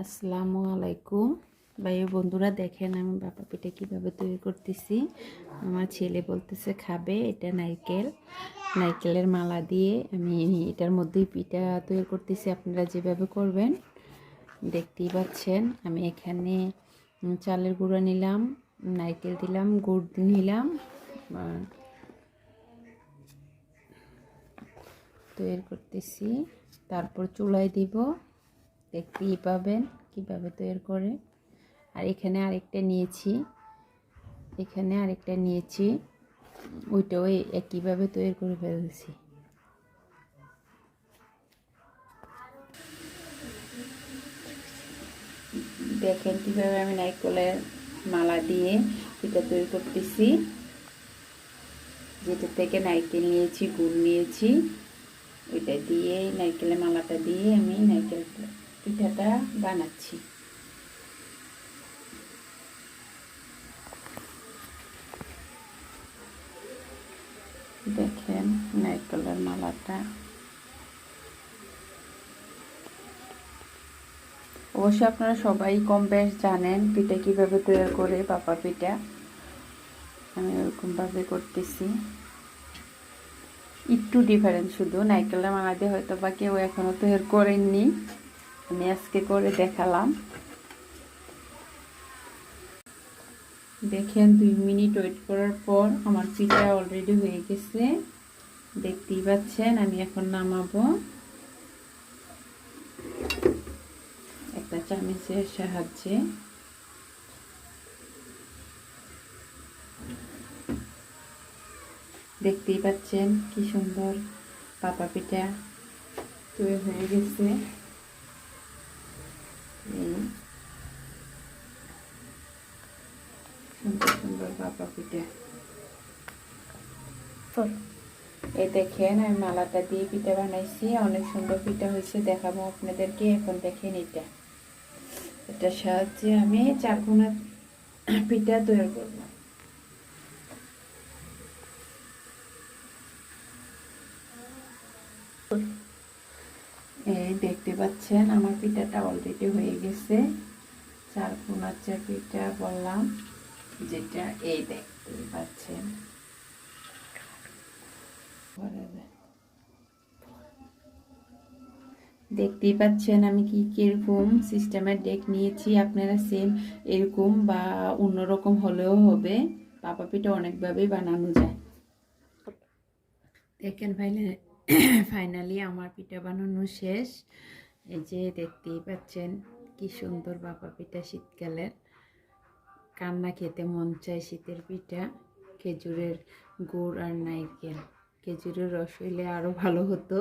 আসসালামু আলাইকুম ভাই বন্ধুরা, দেখেন আমি ভাপা পিঠা কীভাবে তৈরি করতেছি। আমার ছেলে বলতেছে খাবে। এটা নারকেলের মালা দিয়ে আমি এটার মধ্যেই পিঠা তৈরি করতেছি। আপনারা যেভাবে করবেন দেখতেই পাচ্ছেন। আমি এখানে চালের গুঁড়া নিলাম, নারকেল দিলাম, গুড় নিলাম, তৈরি করতেছি। তারপর চুলায় দিব, দেখতেই পাবেন কিভাবে তৈরি করে। আর এখানে আরেকটা নিয়েছি, ওইটাও একইভাবে তৈরি করে ফেলছি। দেখেন কিভাবে আমি নারকেলের মালা দিয়ে পিঠা তৈরি করতেছি। যেটা থেকে নারকেল নিয়েছি, গুড় নিয়েছি, ওইটা দিয়ে নারকেলের মালাটা দিয়ে আমি নারকেল পিঠাটা বানাচ্ছি। দেখেন নারকেলের মালাটা। অবশ্যই আপনারা সবাই কম বেশ জানেন পিঠা কীভাবে তৈরি করে, ভাপা পিঠা। আমি ওরকমভাবে করতেছি, একটু ডিফারেন্স শুধু নারকেলের মালা দিয়ে হয়তো বা কেউ এখনও তৈরি করেননি, আমি আজকে করে দেখালাম। দেখেন 2 মিনিট ওয়েট করার পর আমার পিঠা অলরেডি হয়ে গেছে, দেখতেই পাচ্ছেন। আমি এখন নামাবো একটা চামচের সাহায্যে। দেখতেই পাচ্ছেন কি সুন্দর ভাপা পিঠা তৈরি হয়ে গেছে। সুন্দর সুন্দর ভাপা পিঠা। এই দেখেন আমি মালাটা দিয়ে পিঠা বানাইছি, অনেক সুন্দর পিঠা হয়েছে, দেখাবো আপনাদেরকে। এখন দেখেন এটার সাহায্যে আমি চারকোনা পিঠা তৈরি করব। এই দেখতে পাচ্ছেন আমার পিঠাটা অলরেডি হয়ে গেছে। চারকোনা পিঠা বললাম যেটা, এই দেখতে পাচ্ছেন। দেখতেই পাচ্ছেন আমি কিরকম সিস্টেমের ডেক নিয়েছি। আপনারা সেম এরকম বা অন্যরকম হলেও হবে, ভাপা পিঠা অনেকভাবেই বানানো যায়। দেখেন ফাইনালি আমার পিঠা বানানো শেষ। এই যে দেখতেই পাচ্ছেন কি সুন্দর ভাপা পিঠা, শীতকালের কান্না খেতে মন চায়। শীতের পিঠা, খেজুরের গুড় আর নারকেল, খেজুরের রস হইলে আরও ভালো হতো।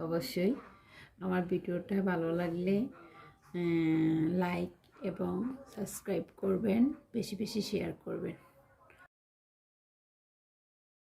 অবশ্যই আমার ভিডিওটা ভালো লাগলে লাইক এবং সাবস্ক্রাইব করবেন, বেশি বেশি শেয়ার করবেন।